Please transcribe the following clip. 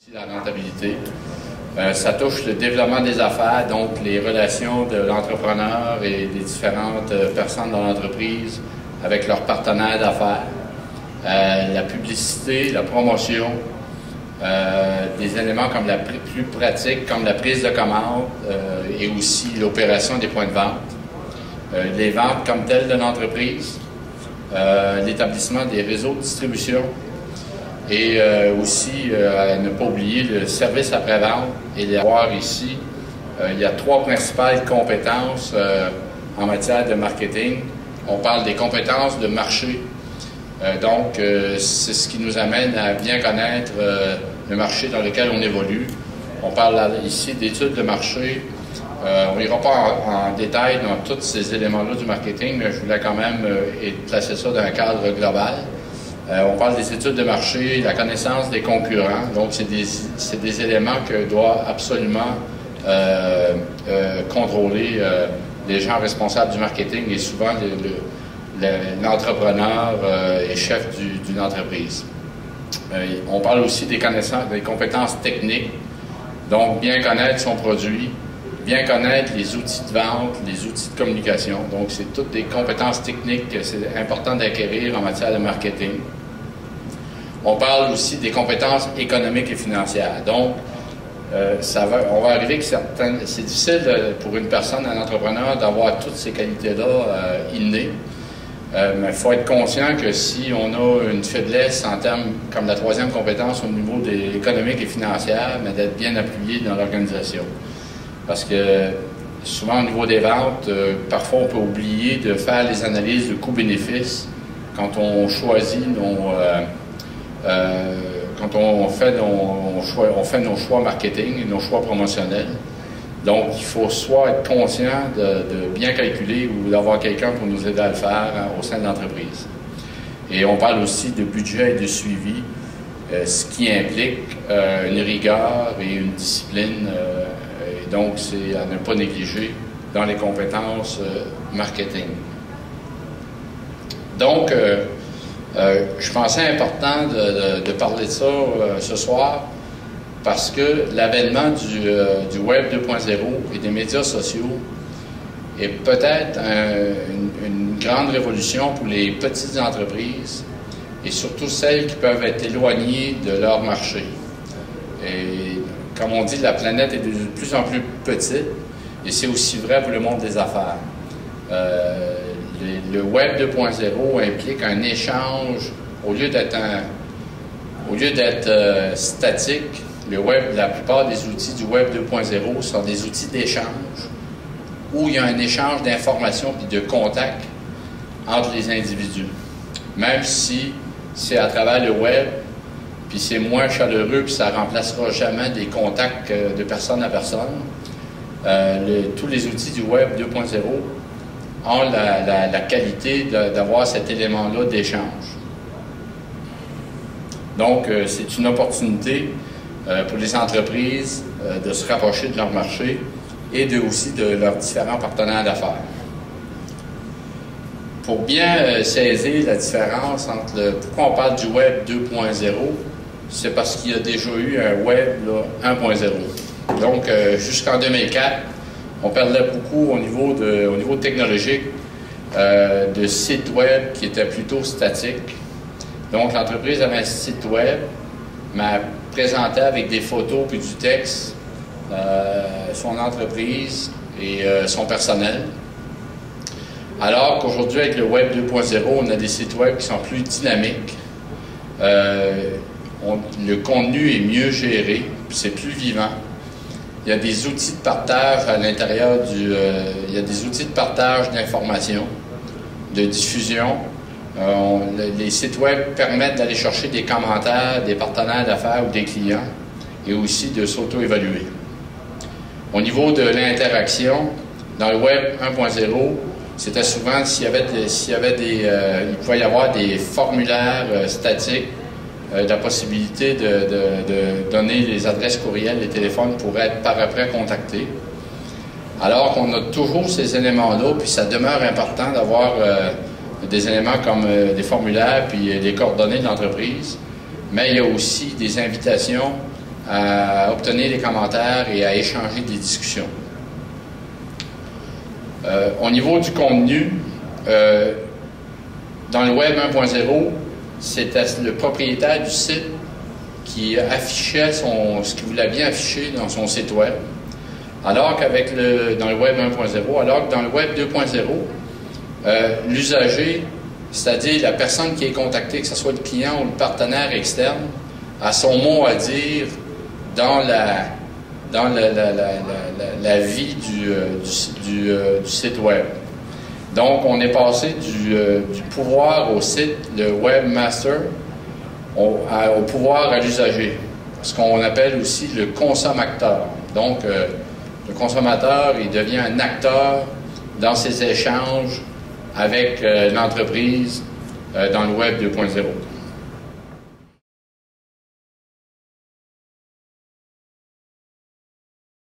La rentabilité. Ça touche le développement des affaires, donc les relations de l'entrepreneur et des différentes personnes dans l'entreprise avec leurs partenaires d'affaires. La publicité, la promotion, des éléments comme plus pratiques, comme la prise de commande et aussi l'opération des points de vente. Les ventes comme telles de l'entreprise, l'établissement des réseaux de distribution. Et aussi, à ne pas oublier le service après-vente et les avoir ici. Il y a trois principales compétences en matière de marketing. On parle des compétences de marché. Donc, c'est ce qui nous amène à bien connaître le marché dans lequel on évolue. On parle ici d'études de marché. On n'ira pas en détail dans tous ces éléments-là du marketing, mais je voulais quand même placer ça dans un cadre global. On parle des études de marché, la connaissance des concurrents. Donc, c'est des éléments que doit absolument contrôler les gens responsables du marketing et souvent l'entrepreneur et chef d'une entreprise. On parle aussi des compétences techniques. Donc, bien connaître son produit, bien connaître les outils de vente, les outils de communication. Donc, c'est toutes des compétences techniques que c'est important d'acquérir en matière de marketing. On parle aussi des compétences économiques et financières. Donc, on va arriver que c'est difficile pour une personne, un entrepreneur, d'avoir toutes ces qualités-là innées. Mais il faut être conscient que si on a une faiblesse en termes, comme la troisième compétence au niveau des économiques et financières, mais d'être bien appuyé dans l'organisation. Parce que souvent au niveau des ventes, parfois on peut oublier de faire les analyses de coût-bénéfice quand on choisit quand on fait nos choix marketing et nos choix promotionnels. Donc, il faut soit être conscient de bien calculer ou d'avoir quelqu'un pour nous aider à le faire au sein de l'entreprise. Et on parle aussi de budget et de suivi, ce qui implique une rigueur et une discipline. Et donc, c'est à ne pas négliger dans les compétences marketing. Donc, je pensais important de parler de ça ce soir parce que l'avènement du Web 2.0 et des médias sociaux est peut-être une grande révolution pour les petites entreprises et surtout celles qui peuvent être éloignées de leur marché. Et comme on dit, la planète est de plus en plus petite et c'est aussi vrai pour le monde des affaires. Le Web 2.0 implique un échange, au lieu d'être statique, la plupart des outils du Web 2.0 sont des outils d'échange, où il y a un échange d'informations et de contacts entre les individus. Même si c'est à travers le Web, puis c'est moins chaleureux, puis ça ne remplacera jamais des contacts de personne à personne, tous les outils du Web 2.0 ont la qualité d'avoir cet élément-là d'échange. Donc, c'est une opportunité pour les entreprises de se rapprocher de leur marché et aussi de leurs différents partenaires d'affaires. Pour bien saisir la différence entre pourquoi on parle du Web 2.0, c'est parce qu'il y a déjà eu un Web 1.0. Donc, jusqu'en 2004, on parlait beaucoup au niveau technologique de sites web qui étaient plutôt statiques. Donc, l'entreprise avait un site web, mais présentait avec des photos puis du texte son entreprise et son personnel. Alors qu'aujourd'hui, avec le Web 2.0, on a des sites web qui sont plus dynamiques. Le contenu est mieux géré, c'est plus vivant. Il y a des outils de partage à l'intérieur il y a des outils de partage d'informations, de diffusion. Les sites web permettent d'aller chercher des commentaires des partenaires d'affaires ou des clients et aussi de s'auto-évaluer. Au niveau de l'interaction, dans le Web 1.0, c'était souvent il pouvait y avoir des formulaires statiques, la possibilité de donner les adresses courriels, les téléphones pour être par après contactés. Alors qu'on a toujours ces éléments-là, puis ça demeure important d'avoir des éléments comme des formulaires puis les coordonnées de l'entreprise, mais il y a aussi des invitations à obtenir des commentaires et à échanger des discussions. Au niveau du contenu, dans le Web 1.0, c'était le propriétaire du site qui affichait ce qu'il voulait bien afficher dans son site Web. Alors qu'avec dans le Web 1.0, alors que dans le Web 2.0, l'usager, c'est-à-dire la personne qui est contactée, que ce soit le client ou le partenaire externe, a son mot à dire dans la vie du site Web. Donc, on est passé du pouvoir au site, le webmaster, au pouvoir à l'usager, ce qu'on appelle aussi le consommateur. Donc, le consommateur, il devient un acteur dans ses échanges avec l'entreprise dans le Web 2.0.